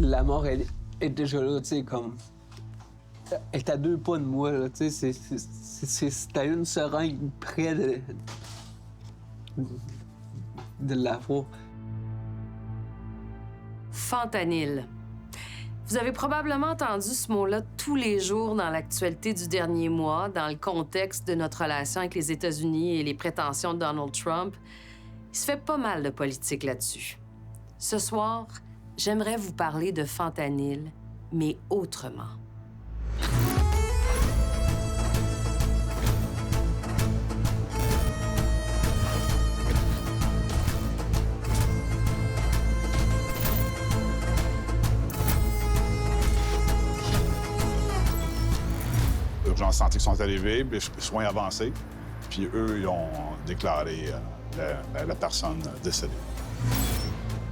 la mort, elle est déjà là, tu sais, comme... Elle est à 2 pas de moi, là, tu sais, c'est à une seringue près de la voix. Fentanyl. Vous avez probablement entendu ce mot-là tous les jours dans l'actualité du dernier mois, dans le contexte de notre relation avec les États-Unis et les prétentions de Donald Trump. Il se fait pas mal de politique là-dessus. Ce soir, j'aimerais vous parler de fentanyl, mais autrement. Urgence santé qui sont arrivés, soins avancés, puis eux, ils ont déclaré la personne décédée.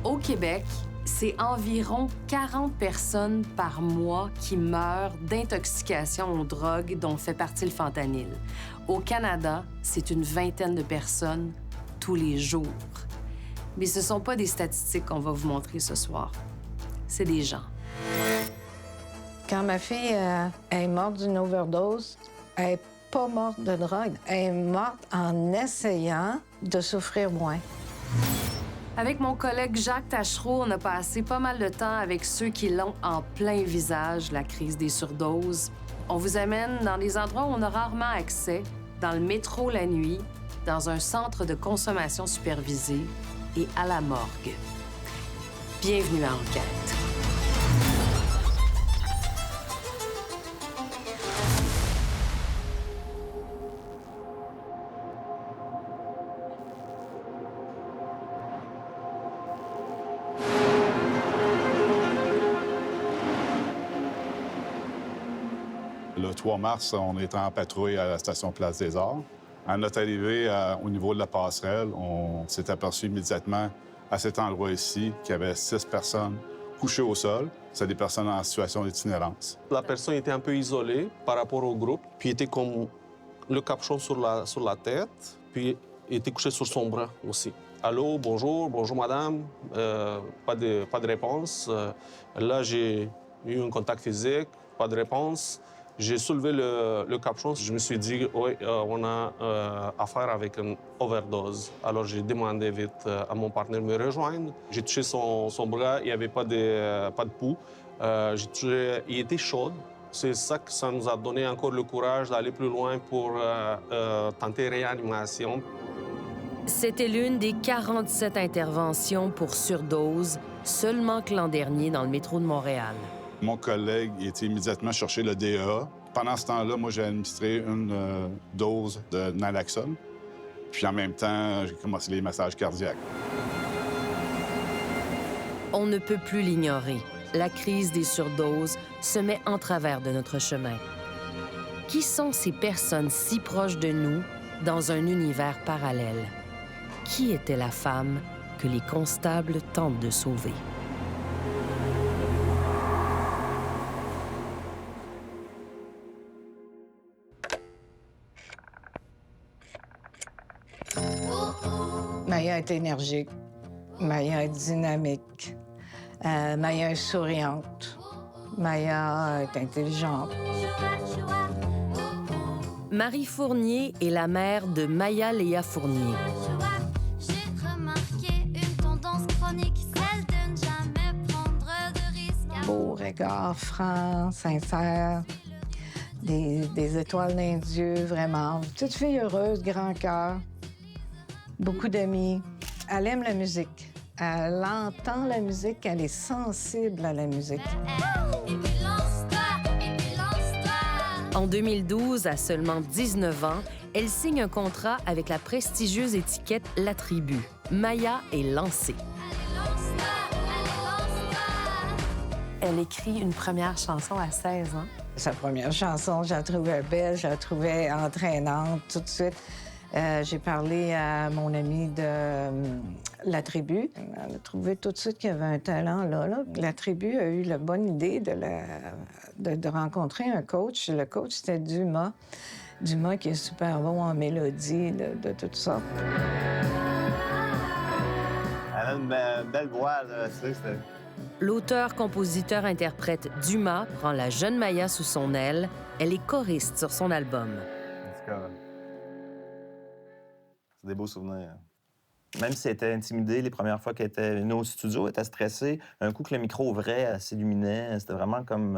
Au Québec, c'est environ 40 personnes par mois qui meurent d'intoxication aux drogues dont fait partie le fentanyl. Au Canada, c'est une vingtaine de personnes tous les jours. Mais ce ne sont pas des statistiques qu'on va vous montrer ce soir. C'est des gens. Quand ma fille est morte d'une overdose, elle n'est pas morte de drogue. Elle est morte en essayant de souffrir moins. Avec mon collègue Jacques Taschereau, on a passé pas mal de temps avec ceux qui l'ont en plein visage, la crise des surdoses. On vous amène dans des endroits où on a rarement accès, dans le métro la nuit, dans un centre de consommation supervisée et à la morgue. Bienvenue à Enquête. Le 3 mars, on était en patrouille à la station Place des Arts. À notre arrivée au niveau de la passerelle, on s'est aperçu immédiatement à cet endroit ici qu'il y avait 6 personnes couchées au sol. C'est des personnes en situation d'itinérance. La personne était un peu isolée par rapport au groupe, puis était comme le capuchon sur la tête, puis était couché sur son bras aussi. Allô, bonjour madame, pas de réponse. Là, j'ai eu un contact physique, pas de réponse. J'ai soulevé le capuchon. Je me suis dit, oui, on a affaire avec une overdose. Alors, j'ai demandé vite à mon partenaire de me rejoindre. J'ai touché son bras, il n'y avait pas de pouls. Il était chaud. C'est ça que ça nous a donné encore le courage d'aller plus loin pour tenter réanimation. C'était l'une des 47 interventions pour surdose seulement que l'an dernier dans le métro de Montréal. Mon collègue était immédiatement chercher le DEA. Pendant ce temps-là, moi, j'ai administré une dose de naloxone. Puis en même temps, j'ai commencé les massages cardiaques. On ne peut plus l'ignorer. La crise des surdoses se met en travers de notre chemin. Qui sont ces personnes si proches de nous dans un univers parallèle? Qui était la femme que les constables tentent de sauver? Maya est énergique. Maya est dynamique. Maya est souriante. Maya est intelligente. Marie Fournier est la mère de Maya Léa Fournier. J'ai remarqué une tendance chronique, celle de ne jamais prendre de risques. Beau regard franc, sincère. Des étoiles dans les yeux, vraiment. Petite fille heureuse, grand cœur. Beaucoup d'amis. Elle aime la musique. Elle entend la musique, elle est sensible à la musique. Et puis lance-toi, et puis lance-toi. En 2012, à seulement 19 ans, elle signe un contrat avec la prestigieuse étiquette La Tribu. Maya est lancée. Allez, lance-toi, allez, lance-toi. Elle écrit une première chanson à 16 ans. Sa première chanson, je la trouvais belle, je la trouvais entraînante tout de suite. J'ai parlé à mon ami de La Tribu. Elle a trouvé tout de suite qu'il y avait un talent là. La Tribu a eu la bonne idée de rencontrer un coach. Le coach, c'était Dumas. Dumas qui est super bon en mélodie, de toutes sortes. Elle a une belle voix, là, tu sais, L'auteur-compositeur-interprète Dumas prend la jeune Maya sous son aile. Elle est choriste sur son album. C'est des beaux souvenirs. Même si elle était intimidée les premières fois qu'elle était venue au studio, elle était stressée. Un coup que le micro ouvrait, elle s'illuminait. C'était vraiment comme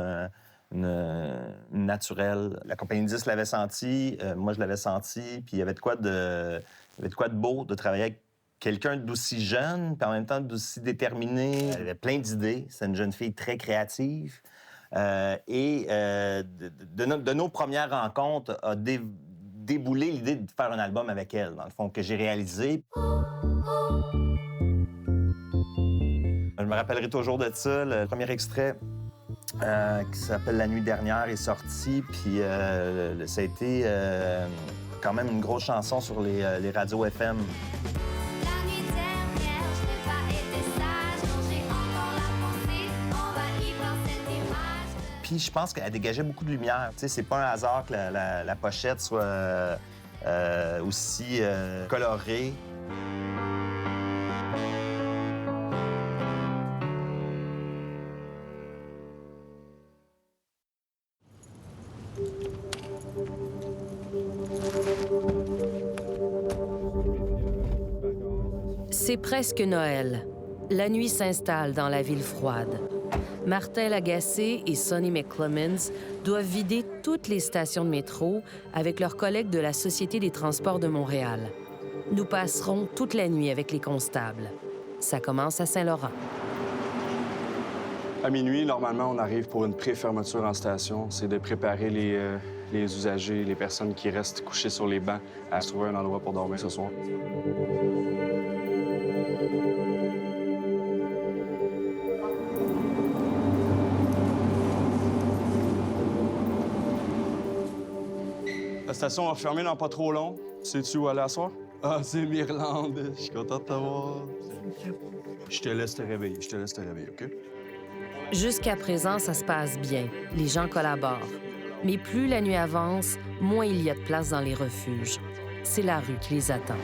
une naturelle. La compagnie 10 l'avait senti, moi je l'avais senti, puis il y avait de quoi de beau de travailler avec quelqu'un d'aussi jeune, puis en même temps d'aussi déterminé. Elle avait plein d'idées. C'est une jeune fille très créative. De nos premières rencontres a déboulé l'idée de faire un album avec elle, dans le fond, que j'ai réalisé. Je me rappellerai toujours de ça. Le premier extrait qui s'appelle La nuit dernière est sorti, puis ça a été quand même une grosse chanson sur les radios FM. La nuit dernière, je n'ai pas été sage, non, j'ai encore la pensée envahie par cette image. Puis je pense qu'elle dégageait beaucoup de lumière. Tu sais, c'est pas un hasard que la pochette soit aussi colorée. C'est presque Noël. La nuit s'installe dans la ville froide. Martin Lagacé et Sonny McClemens doivent vider toutes les stations de métro avec leurs collègues de la Société des transports de Montréal. Nous passerons toute la nuit avec les constables. Ça commence à Saint-Laurent. À minuit, normalement, on arrive pour une pré-fermeture en station. C'est de préparer les usagers, les personnes qui restent couchées sur les bancs, à se trouver un endroit pour dormir ce soir. La station va fermer dans pas trop long. Sais-tu où aller à soir? Ah, c'est Mirlande. Je suis content de t'avoir. Je te laisse te réveiller, OK? Jusqu'à présent, ça se passe bien. Les gens collaborent. Mais plus la nuit avance, moins il y a de place dans les refuges. C'est la rue qui les attend.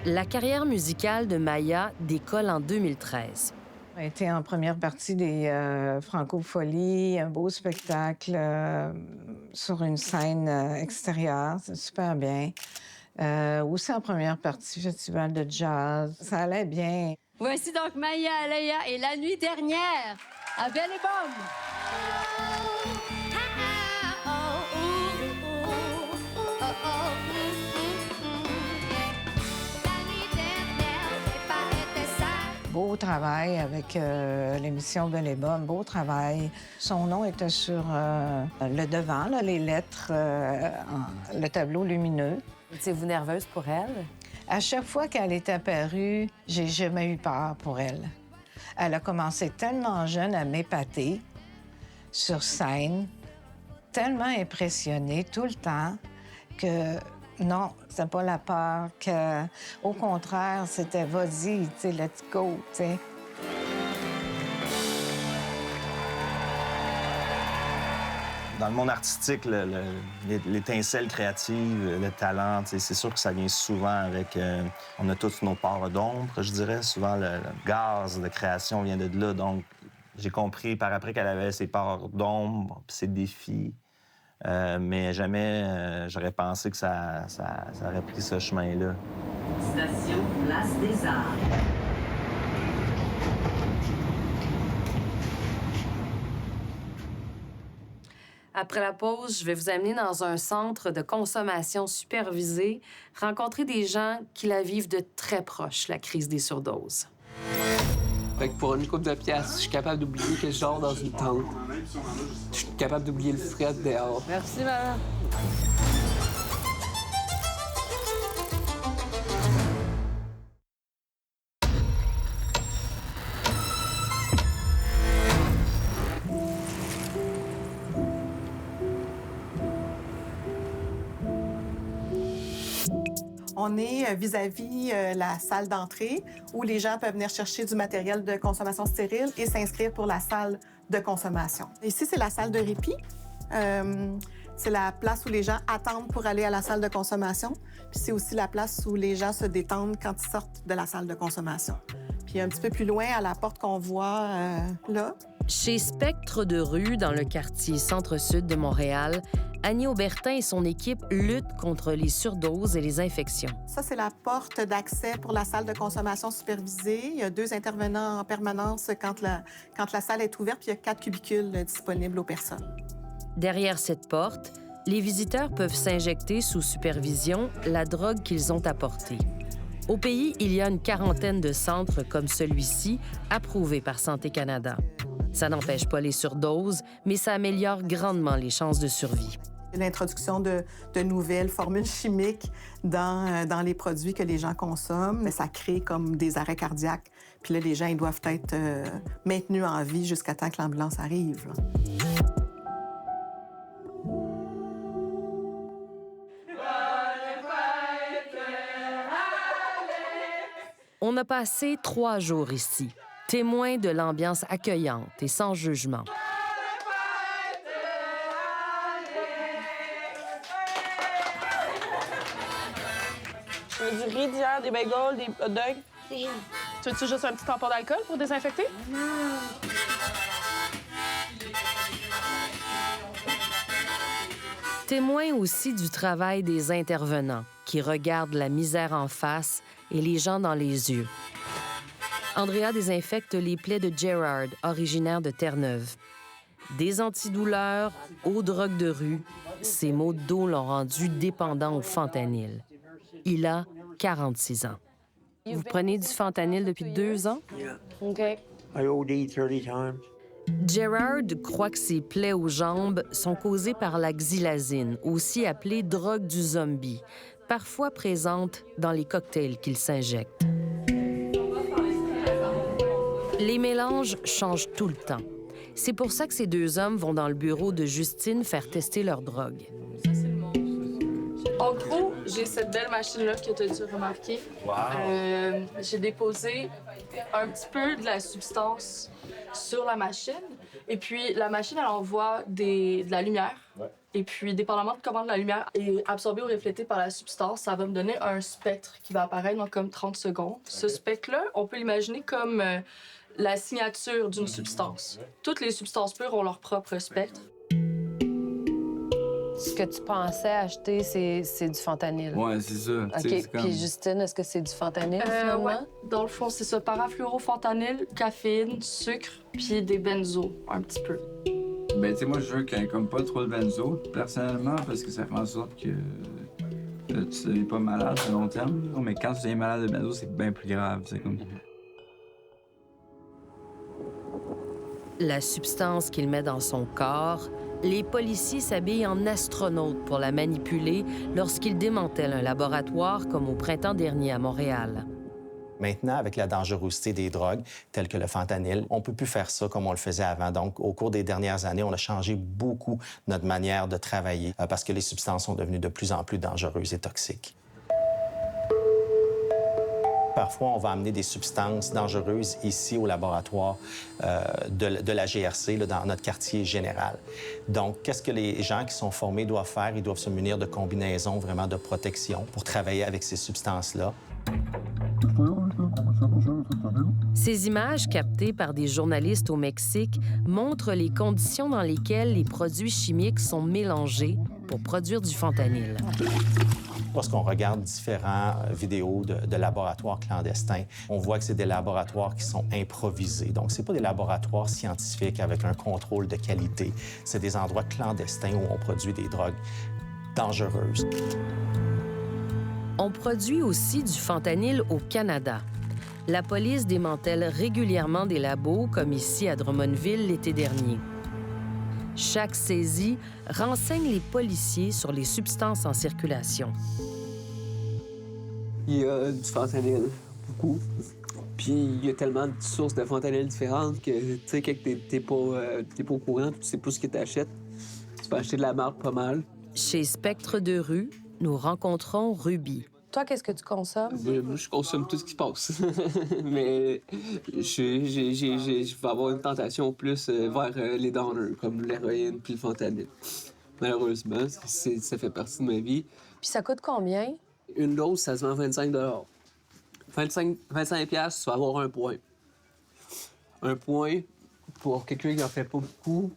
La carrière musicale de Maya décolle en 2013. On a été en première partie des Franco-Folies, un beau spectacle sur une scène extérieure, c'est super bien. Aussi en première partie, festival de jazz, ça allait bien. Voici donc Maya Alaya et La nuit dernière à Belle et Bomme. Beau travail avec l'émission Belle et Bomme, beau travail. Son nom était sur le devant, là, les lettres, le tableau lumineux. Étiez-vous nerveuse pour elle? À chaque fois qu'elle est apparue, j'ai jamais eu peur pour elle. Elle a commencé tellement jeune à m'épater sur scène, tellement impressionnée tout le temps que non, c'est pas la peur, que au contraire, c'était vas-y, tu sais, let's go, tu sais. Dans le monde artistique, l'étincelle créative, le talent, c'est sûr que ça vient souvent avec... on a tous nos parts d'ombre, je dirais. Souvent, le gaz de création vient de là. Donc, j'ai compris par après qu'elle avait ses parts d'ombre, ses défis. Mais jamais j'aurais pensé que ça aurait pris ce chemin-là. Station Place des Arts. Après la pause, je vais vous amener dans un centre de consommation supervisée, rencontrer des gens qui la vivent de très proche, la crise des surdoses. Fait que pour une coupe de pièces, je suis capable d'oublier que je dors dans une tente. Je suis capable d'oublier le fret dehors. Merci, madame. On est vis-à-vis la salle d'entrée où les gens peuvent venir chercher du matériel de consommation stérile et s'inscrire pour la salle de consommation. Ici, c'est la salle de répit. C'est la place où les gens attendent pour aller à la salle de consommation. Puis c'est aussi la place où les gens se détendent quand ils sortent de la salle de consommation. Puis un petit peu plus loin, à la porte qu'on voit là. Chez Spectre de rue, dans le quartier centre-sud de Montréal, Annie Aubertin et son équipe luttent contre les surdoses et les infections. Ça, c'est la porte d'accès pour la salle de consommation supervisée. Il y a 2 intervenants en permanence quand la salle est ouverte, puis il y a 4 cubicules disponibles aux personnes. Derrière cette porte, les visiteurs peuvent s'injecter sous supervision la drogue qu'ils ont apportée. Au pays, il y a une quarantaine de centres comme celui-ci, approuvés par Santé Canada. Ça n'empêche pas les surdoses, mais ça améliore grandement les chances de survie. L'introduction de nouvelles formules chimiques dans les produits que les gens consomment, ça crée comme des arrêts cardiaques. Puis là, les gens ils doivent être maintenus en vie jusqu'à temps que l'ambulance arrive. Là. On a passé 3 jours ici, témoins de l'ambiance accueillante et sans jugement. Je veux du riz d'hier, des bagels, des hot dogs. Tu veux-tu juste un petit tampon d'alcool pour désinfecter? Témoins aussi du travail des intervenants qui regardent la misère en face et les gens dans les yeux. Andrea désinfecte les plaies de Gerard, originaire de Terre-Neuve. Des antidouleurs aux drogues de rue, ces maux de dos l'ont rendu dépendant au fentanyl. Il a 46 ans. Vous prenez du fentanyl depuis 2 ans? OK. I OD'd 30 times. Gerard croit que ses plaies aux jambes sont causées par la xylazine, aussi appelée drogue du zombie, parfois présente dans les cocktails qu'il s'injecte. Les mélanges changent tout le temps. C'est pour ça que ces 2 hommes vont dans le bureau de Justine faire tester leur drogue. En gros, j'ai cette belle machine-là que tu as dû remarquer. Wow. J'ai déposé un petit peu de la substance sur la machine. Et puis, la machine, elle envoie de la lumière. Ouais. Et puis, dépendamment de comment la lumière est absorbée ou reflétée par la substance, ça va me donner un spectre qui va apparaître dans comme 30 secondes. Okay. Ce spectre-là, on peut l'imaginer comme la signature d'une substance. Toutes les substances pures ont leur propre spectre. Ce que tu pensais acheter, c'est du fentanyl. Ouais, c'est ça. OK. Puis Justine, est-ce que c'est du fentanyl, finalement? Ouais. Dans le fond, c'est ça. Parafluorofentanyl, caféine, sucre, puis des benzos, un petit peu. Ben, tu sais, moi, je veux qu'il y ait comme pas trop de benzo, personnellement, parce que ça fait en sorte que tu ne deviens pas malade à long terme. Mais quand tu deviens malade de benzo, c'est bien plus grave. C'est comme... La substance qu'il met dans son corps, les policiers s'habillent en astronautes pour la manipuler lorsqu'ils démantèlent un laboratoire comme au printemps dernier à Montréal. Maintenant, avec la dangerosité des drogues, telles que le fentanyl, on ne peut plus faire ça comme on le faisait avant. Donc, au cours des dernières années, on a changé beaucoup notre manière de travailler parce que les substances sont devenues de plus en plus dangereuses et toxiques. Parfois, on va amener des substances dangereuses ici au laboratoire de la GRC, là, dans notre quartier général. Donc, qu'est-ce que les gens qui sont formés doivent faire? Ils doivent se munir de combinaisons vraiment de protection pour travailler avec ces substances-là. Ces images captées par des journalistes au Mexique montrent les conditions dans lesquelles les produits chimiques sont mélangés pour produire du fentanyl. Lorsqu'on regarde différentes vidéos de laboratoires clandestins, on voit que c'est des laboratoires qui sont improvisés. Donc, ce n'est pas des laboratoires scientifiques avec un contrôle de qualité. C'est des endroits clandestins où on produit des drogues dangereuses. On produit aussi du fentanyl au Canada. La police démantèle régulièrement des labos, comme ici à Drummondville l'été dernier. Chaque saisie renseigne les policiers sur les substances en circulation. Il y a du fentanyl, beaucoup. Puis il y a tellement de sources de fentanyl différentes que, tu sais, quand t'es pas au courant, tu sais pas ce que t'achètes, tu vas acheter de la marque pas mal. Chez Spectre de rue, nous rencontrons Ruby. Toi, qu'est-ce que tu consommes? Moi, je consomme tout ce qui se passe. Mais je vais avoir une tentation plus vers les downs, comme l'héroïne puis le fentanyl. malheureusement. Ça fait partie de ma vie. Puis ça coûte combien? Une dose, ça se vend 25 25 $, tu vas avoir un point. Un point, pour quelqu'un qui n'en fait pas beaucoup,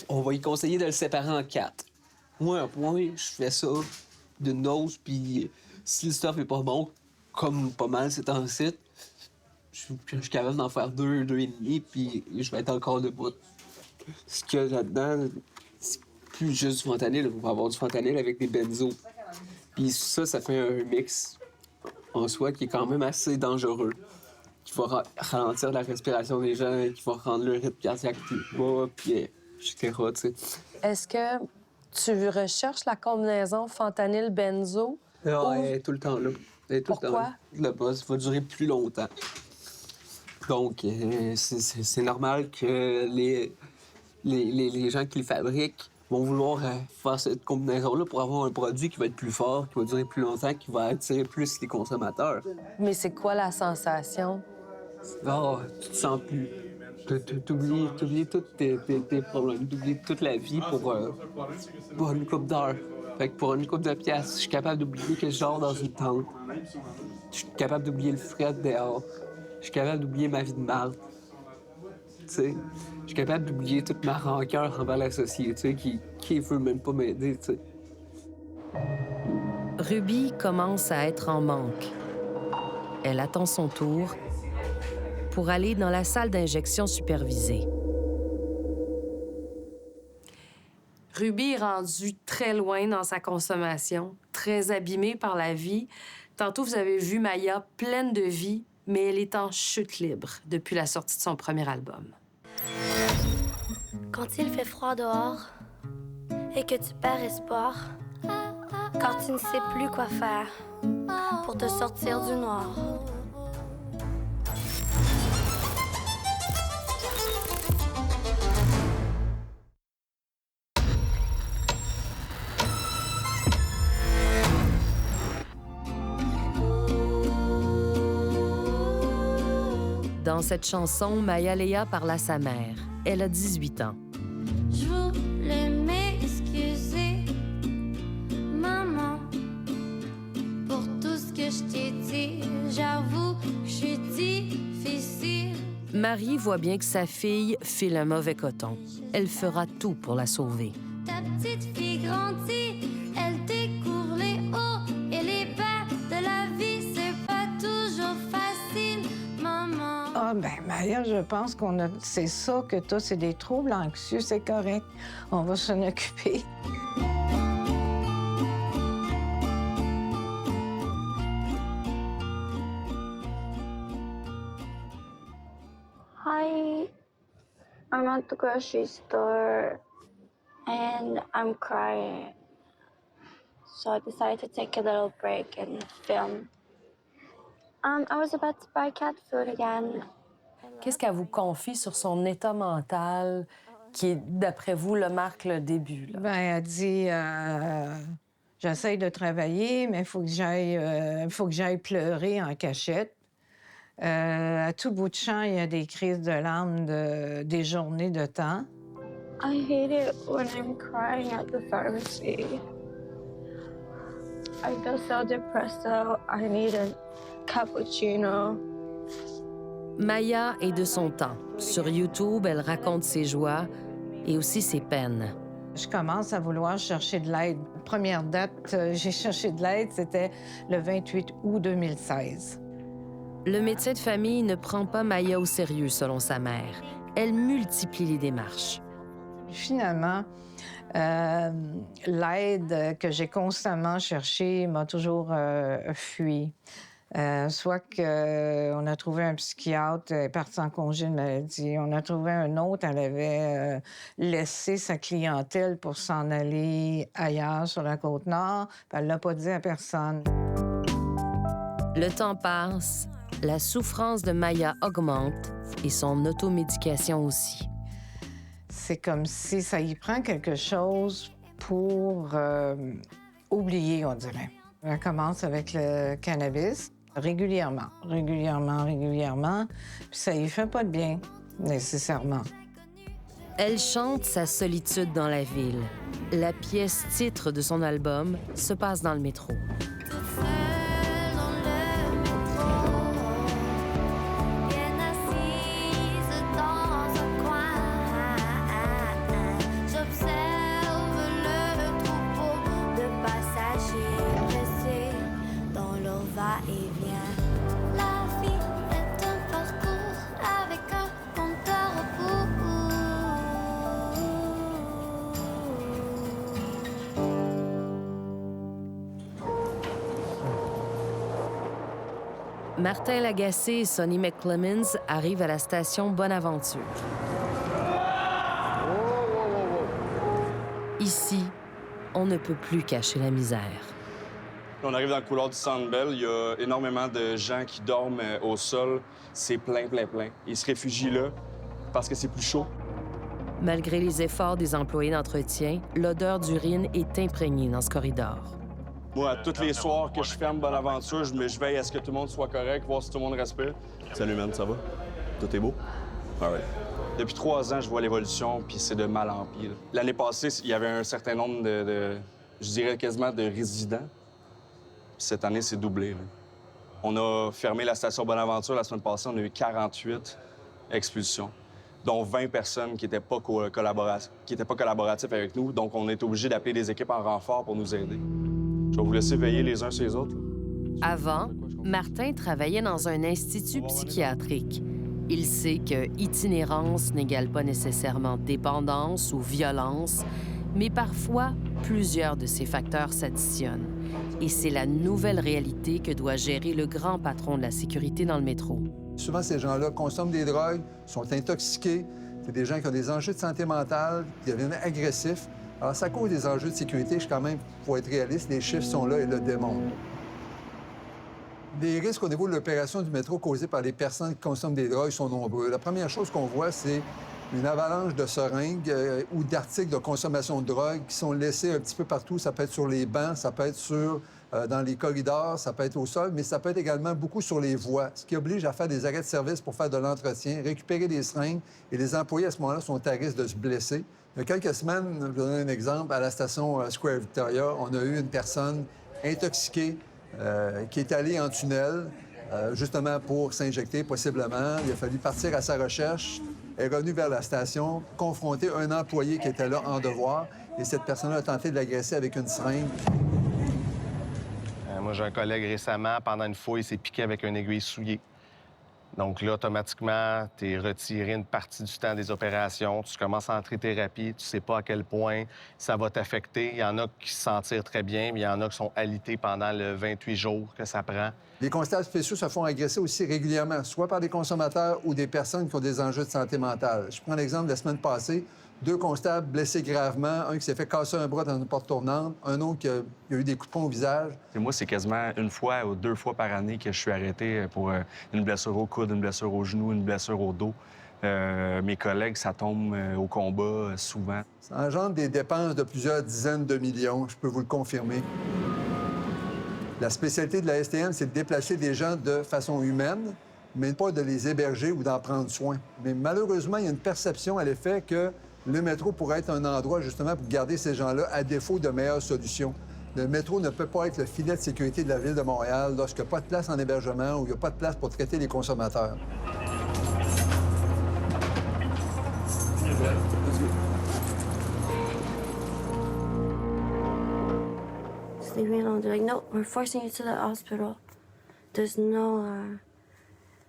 on va y conseiller de le séparer en 4. Moi, un point, je fais ça d'une dose, puis si le stuff est pas bon, comme pas mal c'est en site, je suis capable d'en faire 2, 2,5, puis je vais être encore debout. Ce qu'il y a là-dedans, c'est plus juste du fentanyl. On va avoir du fentanyl avec des benzos. Puis ça fait un mix en soi qui est quand même assez dangereux, qui va ralentir la respiration des gens, qui va rendre le rythme cardiaque plus bas, puis etc. T'sais. Est-ce que tu recherches la combinaison fentanyl-benzo? Ah, elle est tout le temps là. Elle est tout Pourquoi? le temps là. Le boss va durer plus longtemps. Donc, c'est normal que les gens qui le fabriquent vont vouloir faire cette combinaison-là pour avoir un produit qui va être plus fort, qui va durer plus longtemps, qui va attirer plus les consommateurs. Mais c'est quoi la sensation? Ah, tu te sens plus. T'oublies tous tes problèmes, t'oublies toute la vie pour une coupe d'heure. Fait que pour une coupe de pièces, je suis capable d'oublier que je dors dans une tente. Je suis capable d'oublier le fret dehors. Je suis capable d'oublier ma vie de marde. Tu sais, je suis capable d'oublier toute ma rancœur envers la société qui veut même pas m'aider, tu sais. Ruby commence à être en manque. Elle attend son tour pour aller dans la salle d'injection supervisée. Ruby est rendue très loin dans sa consommation, très abîmée par la vie. Tantôt, vous avez vu Maya pleine de vie, mais elle est en chute libre depuis la sortie de son premier album. Quand il fait froid dehors et que tu perds espoir, quand tu ne sais plus quoi faire pour te sortir du noir. Dans cette chanson, Maya Lea parle à sa mère. Elle a 18 ans. Je voulais m'excuser, maman, pour tout ce que je t'ai dit. J'avoue que je suis difficile. Marie voit bien que sa fille file un mauvais coton. Elle fera tout pour la sauver. Ta petite fille grandit, elle découvre les hauts et les bas de la vie. C'est pas toujours facile, maman. Ah, ben Maya, je pense c'est ça que toi, c'est des troubles anxieux, c'est correct. On va s'en occuper. Hi, I'm at the grocery store and I'm crying. So I decided to take a little break and film. I was about to buy cat food again. Qu'est-ce qu'elle vous confie sur son état mental qui, d'après vous, le marque le début? Là? Ben, elle dit j'essaye de travailler, mais il faut que j'aille pleurer en cachette. À tout bout de champ, il y a des crises de larmes des journées de temps. I hate it when I'm crying at the pharmacy. I feel so depressed out. I need a cappuccino. Maya est de son temps. Sur YouTube, elle raconte ses joies et aussi ses peines. Je commence à vouloir chercher de l'aide. Première date, j'ai cherché de l'aide, c'était le 28 août 2016. Le médecin de famille ne prend pas Maya au sérieux, selon sa mère. Elle multiplie les démarches. Finalement, l'aide que j'ai constamment cherchée m'a toujours fui. Soit qu'on a trouvé un psychiatre, elle est partie en congé de maladie. On a trouvé un autre, elle avait laissé sa clientèle pour s'en aller ailleurs, sur la Côte-Nord. Elle ne l'a pas dit à personne. Le temps passe, la souffrance de Maya augmente et son automédication aussi. C'est comme si ça y prend quelque chose pour oublier, on dirait. Elle commence avec le cannabis. Régulièrement. Puis ça y fait pas de bien, nécessairement. Elle chante sa solitude dans la ville. La pièce titre de son album se passe dans le métro. Martin Lagacé et Sonny McClemens arrivent à la station Bonaventure. Ici, on ne peut plus cacher la misère. On arrive dans le couloir du Centre Bell. Il y a énormément de gens qui dorment au sol. C'est plein, plein, plein. Ils se réfugient là parce que c'est plus chaud. Malgré les efforts des employés d'entretien, l'odeur d'urine est imprégnée dans ce corridor. Moi, tous les soirs que je ferme Bonaventure, je veille à ce que tout le monde soit correct, voir si tout le monde respire. Salut, man, ça va? Tout est beau? All right. Depuis 3 ans, je vois l'évolution, puis c'est de mal en pis. L'année passée, il y avait un certain nombre je dirais quasiment de résidents. Puis cette année, c'est doublé. Là. On a fermé la station Bonaventure la semaine passée. On a eu 48 expulsions, dont 20 personnes qui n'étaient pas collaboratifs avec nous. Donc, on est obligé d'appeler des équipes en renfort pour nous aider. Je vais vous laisser veiller les uns sur les autres. Avant, Martin travaillait dans un institut psychiatrique. Il sait que itinérance n'égale pas nécessairement dépendance ou violence, mais parfois, plusieurs de ces facteurs s'additionnent. Et c'est la nouvelle réalité que doit gérer le grand patron de la sécurité dans le métro. Souvent, ces gens-là consomment des drogues, sont intoxiqués. C'est des gens qui ont des enjeux de santé mentale, qui deviennent agressifs. Alors, ça cause des enjeux de sécurité. Quand même, pour être réaliste, les chiffres sont là et le démontrent. Les risques au niveau de l'opération du métro causés par les personnes qui consomment des drogues sont nombreux. La première chose qu'on voit, c'est une avalanche de seringues ou d'articles de consommation de drogue qui sont laissés un petit peu partout. Ça peut être sur les bancs, ça peut être dans les corridors, ça peut être au sol, mais ça peut être également beaucoup sur les voies, ce qui oblige à faire des arrêts de service pour faire de l'entretien, récupérer des seringues, et les employés à ce moment-là sont à risque de se blesser. Il y a quelques semaines, je vais donner un exemple, à la station Square Victoria, on a eu une personne intoxiquée qui est allée en tunnel, justement pour s'injecter possiblement. Il a fallu partir à sa recherche. Elle est revenue vers la station, confronter un employé qui était là en devoir, et cette personne-là a tenté de l'agresser avec une seringue. Moi, j'ai un collègue récemment, pendant une fouille, il s'est piqué avec une aiguille souillée. Donc là, automatiquement, tu es retiré une partie du temps des opérations. Tu commences à entrer thérapie. Tu sais pas à quel point ça va t'affecter. Il y en a qui se sentent très bien, mais il y en a qui sont alités pendant le 28 jours que ça prend. Les constables spéciaux se font agresser aussi régulièrement, soit par des consommateurs ou des personnes qui ont des enjeux de santé mentale. Je prends l'exemple de la semaine passée. 2 constables blessés gravement, un qui s'est fait casser un bras dans une porte tournante, un autre qui a eu des coups de poing au visage. Et moi, c'est quasiment 1 fois ou 2 fois par année que je suis arrêté pour une blessure au coude, une blessure au genou, une blessure au dos. Mes collègues, ça tombe au combat souvent. Ça engendre des dépenses de plusieurs dizaines de millions, je peux vous le confirmer. La spécialité de la STM, c'est de déplacer des gens de façon humaine, mais pas de les héberger ou d'en prendre soin. Mais malheureusement, il y a une perception à l'effet que le métro pourrait être un endroit, justement, pour garder ces gens-là à défaut de meilleures solutions. Le métro ne peut pas être le filet de sécurité de la Ville de Montréal lorsqu'il n'y a pas de place en hébergement ou il n'y a pas de place pour traiter les consommateurs. Just leave me alone. They're like, no, we're forcing you to the hospital. There's no,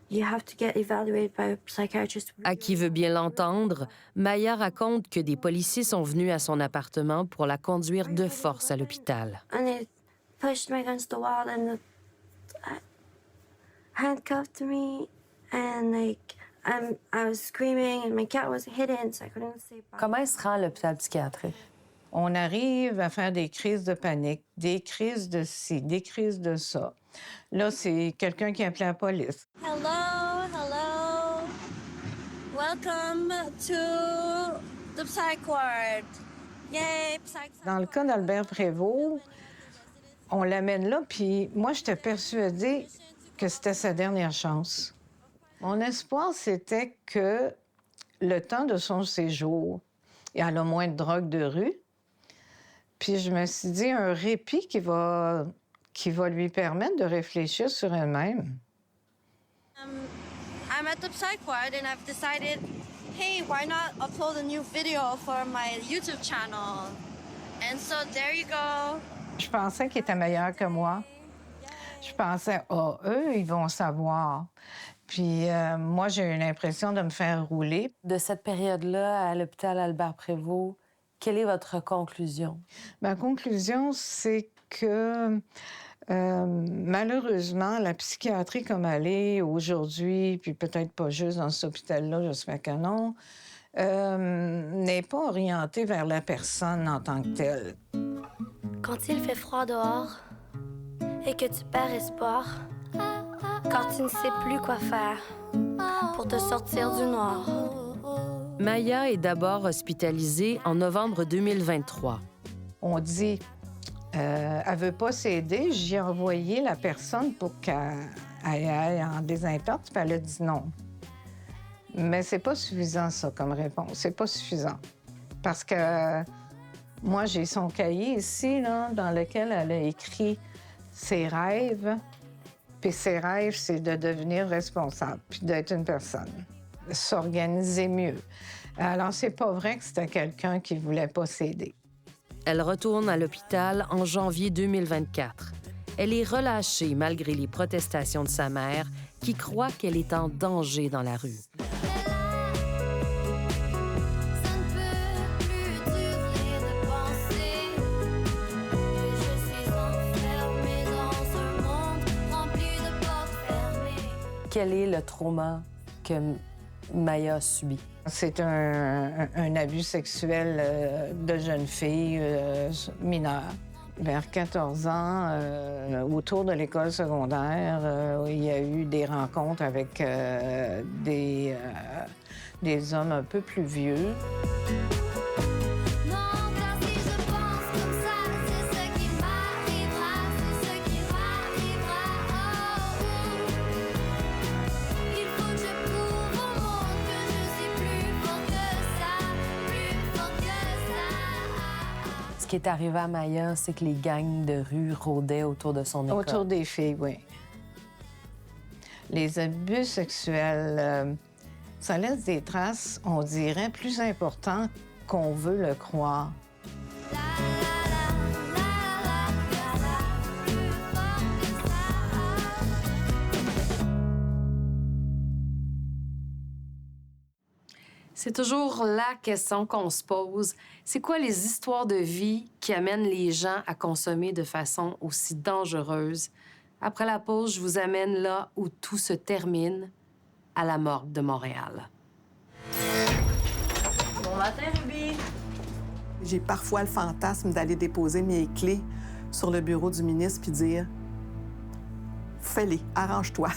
you have to get evaluated by a psychiatrist. À qui veut bien l'entendre, Maya raconte que des policiers sont venus à son appartement pour la conduire de force à l'hôpital. And they pushed me against the wall and handcuffed me and like I was screaming and my cat was hidden, so I couldn't sleep. Comment il se rend à l'hôpital psychiatrique? On arrive à faire des crises de panique, des crises de ci, des crises de ça. Là, c'est quelqu'un qui a appelé la police. Hello, hello. Welcome to the psych ward. Yay, psych. Dans le cas d'Albert Prévost, on l'amène là, puis moi, j'étais persuadée que c'était sa dernière chance. Mon espoir, c'était que le temps de son séjour, elle a moins de drogue de rue. Puis je me suis dit, un répit qui va lui permettre de réfléchir sur elle-même. I'm at the psych ward and I've decided, hey, why not upload a new video for my YouTube channel? And so there you go. Je pensais qu'il était meilleur que moi. Je pensais, eux, ils vont savoir. Puis moi, j'ai eu l'impression de me faire rouler. De cette période-là, à l'hôpital Albert-Prévost, quelle est votre conclusion? Ma conclusion, c'est que malheureusement, la psychiatrie comme elle est aujourd'hui, puis peut-être pas juste dans cet hôpital-là, j'espère que non, n'est pas orientée vers la personne en tant que telle. Quand il fait froid dehors et que tu perds espoir, quand tu ne sais plus quoi faire pour te sortir du noir. Maya est d'abord hospitalisée en novembre 2023. On dit, elle veut pas s'aider, j'ai envoyé la personne pour qu'elle aille en désinterte, puis elle a dit non. Mais c'est pas suffisant, ça, comme réponse. C'est pas suffisant. Parce que moi, j'ai son cahier ici, là, dans lequel elle a écrit ses rêves. Puis ses rêves, c'est de devenir responsable, puis d'être une personne, de s'organiser mieux. Alors, c'est pas vrai que c'était quelqu'un qui voulait pas s'aider. Elle retourne à l'hôpital en janvier 2024. Elle est relâchée malgré les protestations de sa mère, qui croit qu'elle est en danger dans la rue. Quel est le trauma que Maya a subi? C'est un abus sexuel de jeune fille mineure. Vers 14 ans, autour de l'école secondaire, il y a eu des rencontres avec des hommes un peu plus vieux. Ce qui est arrivé à Maya, c'est que les gangs de rue rôdaient autour de son école. Autour des filles, oui. Les abus sexuels, ça laisse des traces, on dirait, plus importantes qu'on veut le croire. C'est toujours la question qu'on se pose. C'est quoi les histoires de vie qui amènent les gens à consommer de façon aussi dangereuse? Après la pause, je vous amène là où tout se termine, à la morgue de Montréal. Bon matin, Ruby. J'ai parfois le fantasme d'aller déposer mes clés sur le bureau du ministre puis dire « Fais-les, arrange-toi ».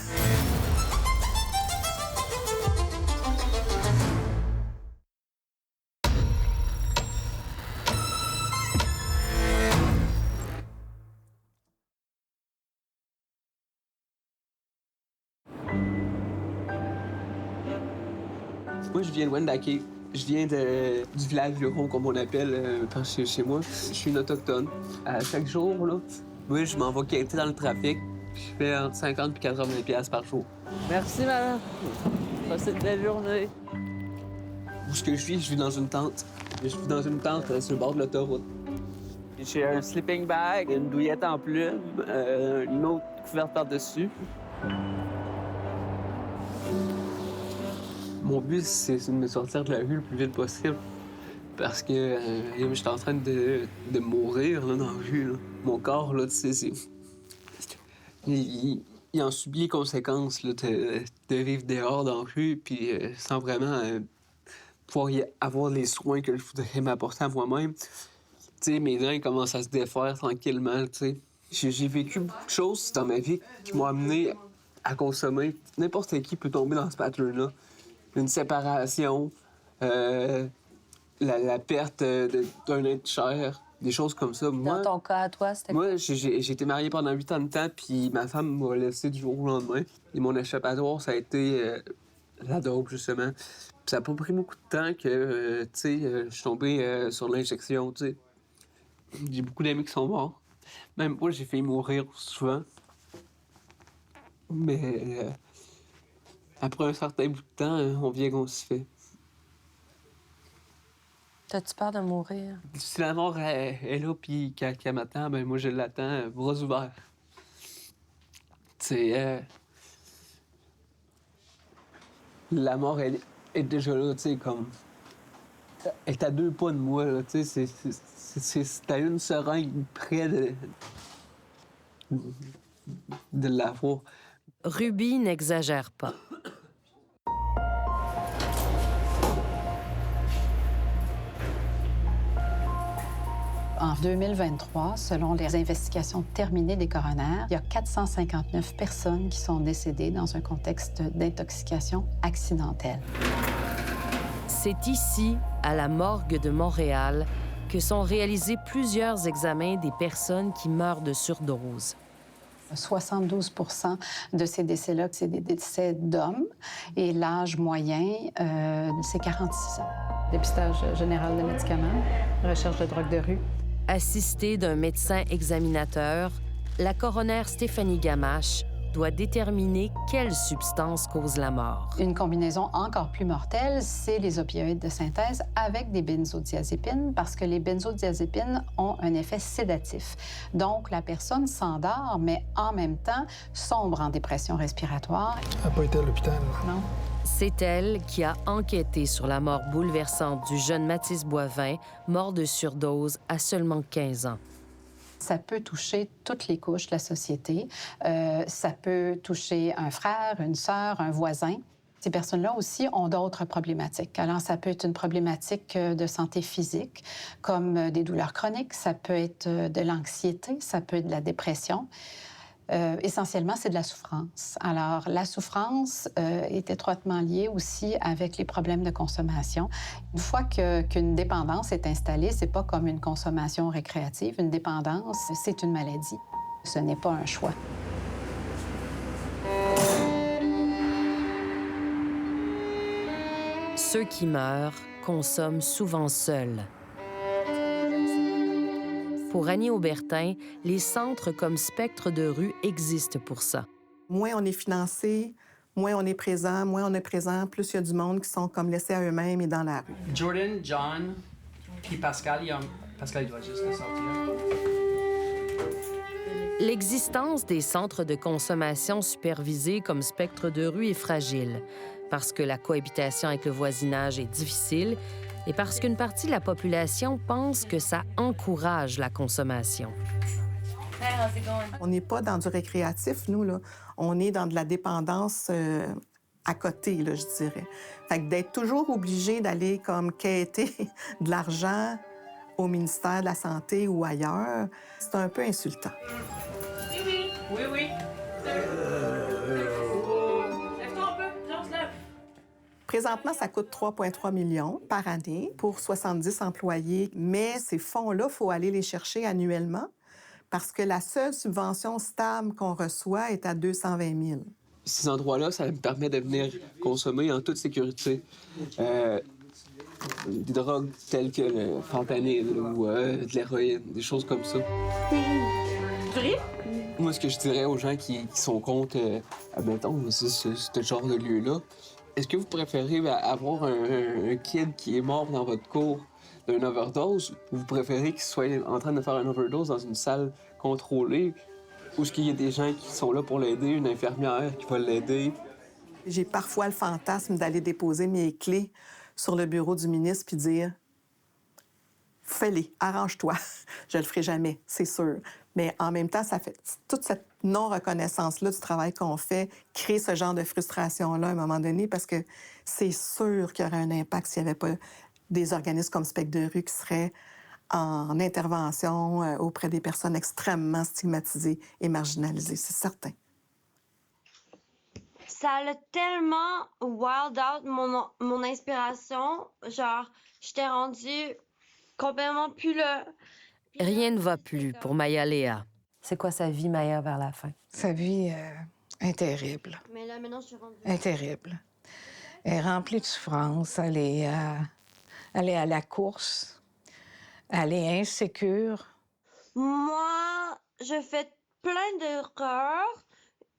Moi, je viens de Wendake. Je viens du village Huron, comme on appelle chez moi. Je suis une autochtone. À chaque jour, là, moi, je m'en vais quêter dans le trafic. Je fais entre 50 et 80 $ par jour. Merci, madame. Passez une belle journée. Où est-ce que je vis dans une tente. Je vis dans une tente sur le bord de l'autoroute. J'ai un sleeping bag, une douillette en plume, une autre couverte par-dessus. Mon but, c'est de me sortir de la rue le plus vite possible. Parce que je suis en train de mourir là, dans la rue. Là. Mon corps, là, tu sais, il en subit les conséquences là, de vivre dehors dans la rue, puis sans vraiment pouvoir avoir les soins que je voudrais m'apporter à moi-même. Tu sais, mes dents commencent à se défaire tranquillement, tu sais. J'ai vécu beaucoup de choses dans ma vie qui m'ont amené à consommer. N'importe qui peut tomber dans ce pattern-là. Une séparation, la perte d'un être cher, des choses comme ça. Dans ton cas, à toi, c'était quoi? Moi, j'ai été marié pendant 8 ans de temps, puis ma femme m'a laissé du jour au lendemain. Et mon échappatoire, ça a été la drogue, justement. ça n'a pas pris beaucoup de temps que, tu sais, je suis tombé sur l'injection, tu sais. J'ai beaucoup d'amis qui sont morts. Même moi, j'ai failli mourir souvent. Mais après un certain bout de temps, on vient qu'on s'y fait. T'as-tu peur de mourir? Si la mort est là puis qu'elle m'attend, ben moi, je l'attends, bras ouverts. Tu sais, la mort, elle est déjà là, tu sais, comme... Elle est à 2 pas de moi, là, tu sais, c'est à une seringue près de l'avoir. Ruby n'exagère pas. En 2023, selon les investigations terminées des coronaires, il y a 459 personnes qui sont décédées dans un contexte d'intoxication accidentelle. C'est ici, à la morgue de Montréal, que sont réalisés plusieurs examens des personnes qui meurent de surdose. 72 de ces décès-là, c'est des décès d'hommes et l'âge moyen, c'est 46 ans. Dépistage général de médicaments, recherche de drogue de rue. Assistée d'un médecin examinateur, la coroner Stéphanie Gamache doit déterminer quelle substance cause la mort. Une combinaison encore plus mortelle, c'est les opioïdes de synthèse avec des benzodiazépines, parce que les benzodiazépines ont un effet sédatif. Donc, la personne s'endort, mais en même temps sombre en dépression respiratoire. Elle n'a pas été à l'hôpital. Non. C'est elle qui a enquêté sur la mort bouleversante du jeune Mathis Boivin, mort de surdose à seulement 15 ans. Ça peut toucher toutes les couches de la société. Ça peut toucher un frère, une sœur, un voisin. Ces personnes-là aussi ont d'autres problématiques. Alors, ça peut être une problématique de santé physique, comme des douleurs chroniques. Ça peut être de l'anxiété, ça peut être de la dépression. Essentiellement, c'est de la souffrance. Alors, la souffrance est étroitement liée aussi avec les problèmes de consommation. Une fois qu'une dépendance est installée, c'est pas comme une consommation récréative. Une dépendance, c'est une maladie. Ce n'est pas un choix. Ceux qui meurent consomment souvent seuls. Pour Annie Aubertin, les centres comme Spectre de rue existent pour ça. Moins on est financé, moins on est présent, plus il y a du monde qui sont comme laissés à eux-mêmes et dans la rue. Jordan, John, puis Pascal, Pascal il doit juste le sortir. L'existence des centres de consommation supervisés comme Spectre de rue est fragile, parce que la cohabitation avec le voisinage est difficile et parce qu'une partie de la population pense que ça encourage la consommation. On n'est pas dans du récréatif, nous, là. On est dans de la dépendance à côté, là, je dirais. Fait que d'être toujours obligé d'aller comme quêter de l'argent au ministère de la Santé ou ailleurs, c'est un peu insultant. Oui. Présentement, ça coûte 3,3 millions par année pour 70 employés, mais ces fonds-là, il faut aller les chercher annuellement parce que la seule subvention stable qu'on reçoit est à 220 000. Ces endroits-là, ça me permet de venir consommer en toute sécurité des drogues telles que le fentanyl ou de l'héroïne, des choses comme ça. Moi, ce que je dirais aux gens qui sont contre, admettons, ce genre de lieu-là, est-ce que vous préférez avoir un kid qui est mort dans votre cour d'une overdose ou vous préférez qu'il soit en train de faire une overdose dans une salle contrôlée où est-ce qu'il y a des gens qui sont là pour l'aider, une infirmière qui va l'aider? J'ai parfois le fantasme d'aller déposer mes clés sur le bureau du ministre puis dire « Fais-les, arrange-toi. » Je le ferai jamais, c'est sûr. Mais en même temps, ça fait toute cette non-reconnaissance-là du travail qu'on fait crée ce genre de frustration-là à un moment donné parce que c'est sûr qu'il y aurait un impact s'il n'y avait pas des organismes comme Spectre de rue qui seraient en intervention auprès des personnes extrêmement stigmatisées et marginalisées, c'est certain. Ça a tellement wild out mon inspiration. Genre, j'étais rendue complètement plus là. Rien ne va plus pour Maya Léa. C'est quoi sa vie, Maya, vers la fin? Sa vie est terrible. Mais là, maintenant, je suis rendue. Elle est terrible. Elle est remplie de souffrance. Elle est à la course. Elle est insécure. Moi, je fais plein d'erreurs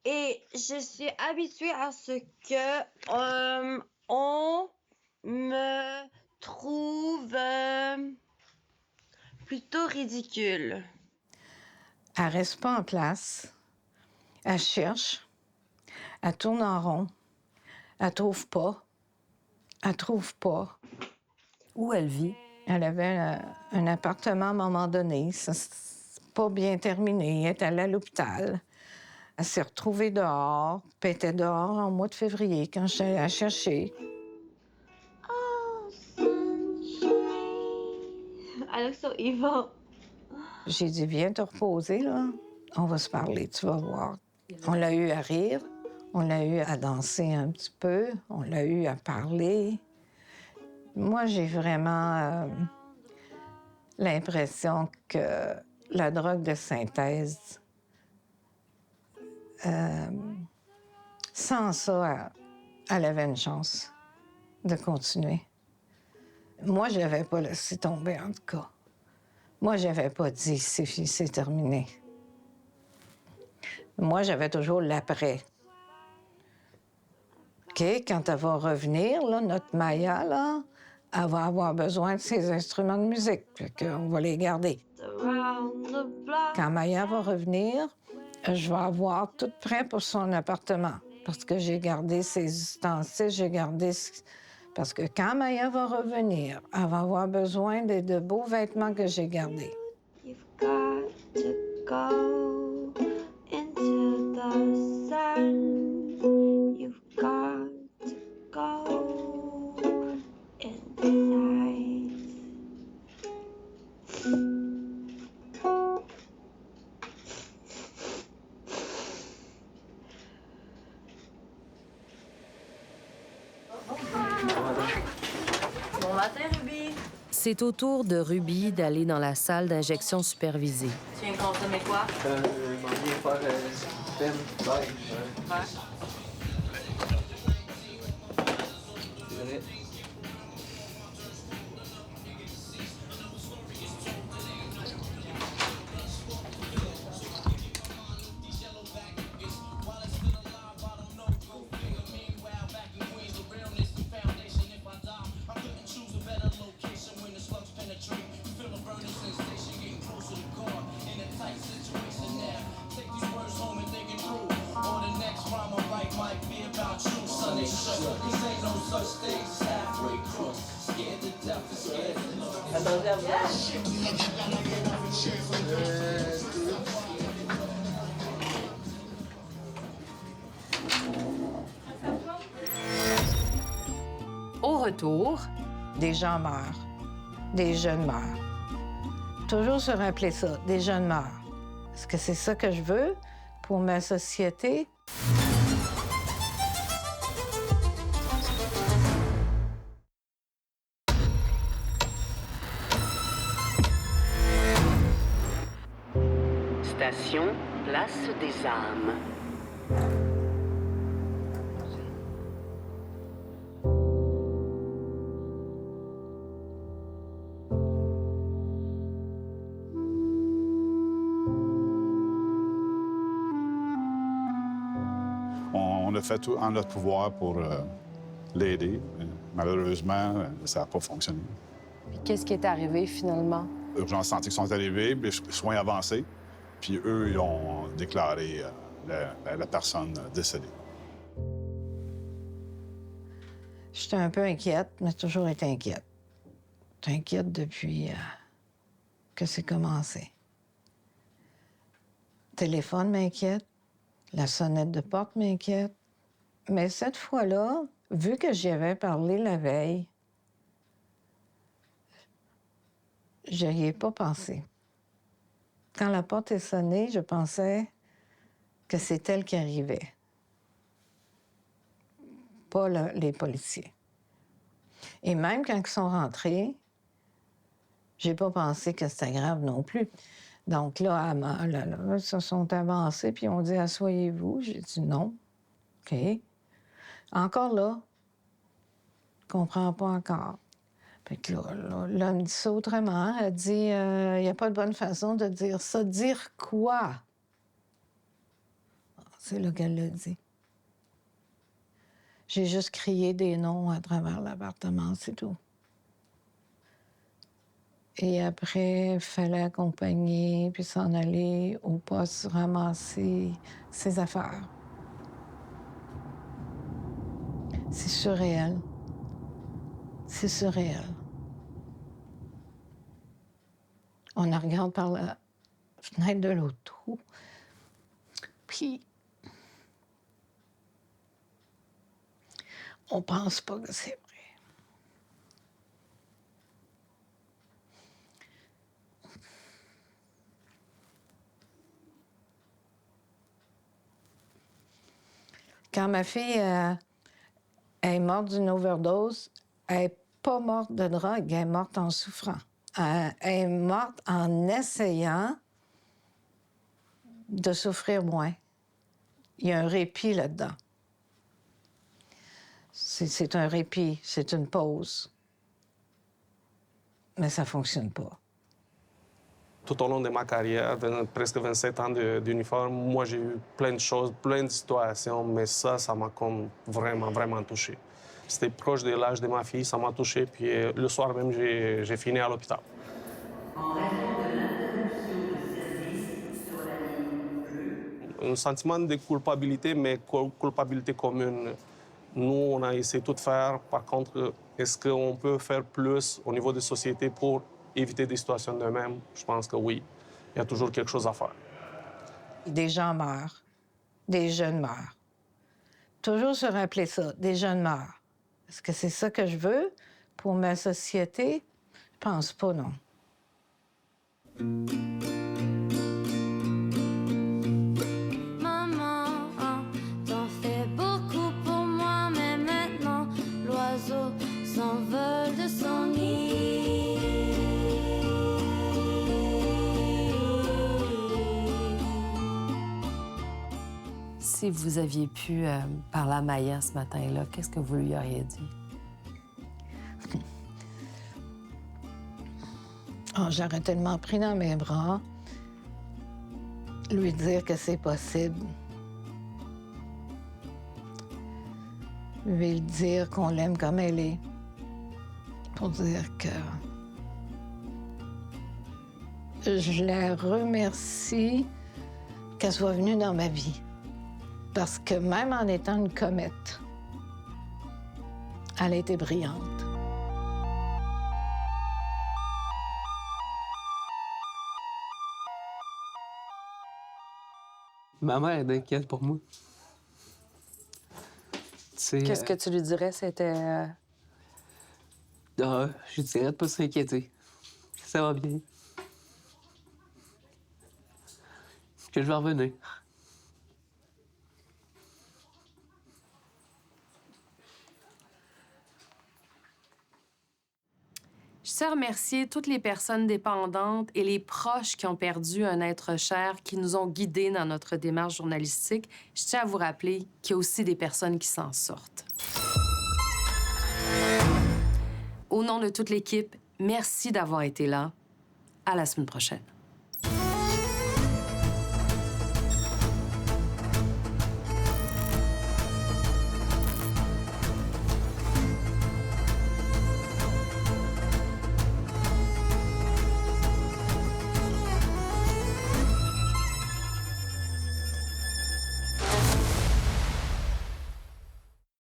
et je suis habituée à ce que on me trouve plutôt ridicule. Elle reste pas en place. Elle cherche. Elle tourne en rond. Elle trouve pas. Elle trouve pas. Où elle vit? Elle avait un appartement à un moment donné. Ça c'est pas bien terminé. Elle est allée à l'hôpital. Elle s'est retrouvée dehors. Puis elle était dehors en mois de février quand je suis allée la chercher. Oh, sunshine. I look so evil. J'ai dit, viens te reposer, là. On va se parler, tu vas voir. On l'a eu à rire. On l'a eu à danser un petit peu. On l'a eu à parler. Moi, j'ai vraiment l'impression que la drogue de synthèse, sans ça, elle avait une chance de continuer. Moi, je l'avais pas laissé tomber, en tout cas. Moi, j'avais pas dit, c'est terminé. Moi, j'avais toujours l'après. OK, quand elle va revenir, là, notre Maya, là, elle va avoir besoin de ses instruments de musique. Fait qu'on va les garder. Quand Maya va revenir, je vais avoir tout prêt pour son appartement. Parce que j'ai gardé ses ustensiles, j'ai gardé... Parce que quand Maya va revenir, elle va avoir besoin de beaux vêtements que j'ai gardés. You've got to go into the sun. You've got to go inside. Bon matin, Ruby. C'est au tour de Ruby d'aller dans la salle d'injection supervisée. Tu viens consommer quoi? Je m'en viens faire du thème beige. Attendez à Au retour, des gens meurent, des jeunes meurent. Toujours se rappeler ça, des jeunes meurent. Est-ce que c'est ça que je veux pour ma société? Station Place des Âmes. On a fait tout en notre pouvoir pour l'aider. Malheureusement, ça n'a pas fonctionné. puis qu'est-ce qui est arrivé finalement? Urgences santé qui sont arrivés, puis soins avancés, puis eux, ils ont déclaré la personne décédée. J'étais un peu inquiète, mais j'ai toujours été inquiète. J'étais inquiète depuis que c'est commencé. Le téléphone m'inquiète, la sonnette de porte m'inquiète. Mais cette fois-là, vu que j'y avais parlé la veille, je n'y ai pas pensé. Quand la porte est sonnée, je pensais que c'est elle qui arrivait, pas les policiers. Et même quand ils sont rentrés, j'ai pas pensé que c'était grave non plus. Donc là, ils se sont avancés, puis ils ont dit « Asseyez-vous ». J'ai dit « Non ». OK. Encore là, comprends pas encore. Fait que là, elle me dit ça autrement. Elle dit, il n'y a pas de bonne façon de dire ça. Dire quoi? C'est là qu'elle le dit. J'ai juste crié des noms à travers l'appartement, c'est tout. Et après, il fallait accompagner, puis s'en aller au poste ramasser ses affaires. C'est surréel. C'est surréel. On la regarde par la fenêtre de l'auto, puis on pense pas que c'est vrai. Quand ma fille est morte d'une overdose, elle n'est pas morte de drogue, elle est morte en souffrant. Elle est morte en essayant de souffrir moins. Il y a un répit là-dedans. C'est un répit, c'est une pause. Mais ça ne fonctionne pas. Tout au long de ma carrière, presque 27 ans d'uniforme, moi, j'ai eu plein de choses, plein de situations, mais ça m'a comme vraiment, vraiment touché. C'était proche de l'âge de ma fille, ça m'a touché, puis le soir même, j'ai fini à l'hôpital. Un sentiment de culpabilité, mais culpabilité commune. Nous, on a essayé tout de faire. Par contre, est-ce qu'on peut faire plus au niveau des sociétés pour éviter des situations de même? Je pense que oui. Il y a toujours quelque chose à faire. Des gens meurent. Des jeunes meurent. Toujours se rappeler ça. Des jeunes meurent. Est-ce que c'est ça que je veux pour ma société? Je pense pas, non. Maman, t'en fais beaucoup pour moi, mais maintenant, l'oiseau s'envole de son nid. Si vous aviez pu parler à Maya ce matin-là, qu'est-ce que vous lui auriez dit? Oh, j'aurais tellement pris dans mes bras, lui dire que c'est possible. Lui dire qu'on l'aime comme elle est. Pour dire que je la remercie qu'elle soit venue dans ma vie. Parce que même en étant une comète, elle a été brillante. Ma mère est inquiète pour moi. Qu'est-ce que tu lui dirais? C'était... Je dirais de pas s'inquiéter. Ça va bien. Que je vais revenir. Je tiens à remercier toutes les personnes dépendantes et les proches qui ont perdu un être cher, qui nous ont guidés dans notre démarche journalistique. Je tiens à vous rappeler qu'il y a aussi des personnes qui s'en sortent. Au nom de toute l'équipe, merci d'avoir été là. À la semaine prochaine.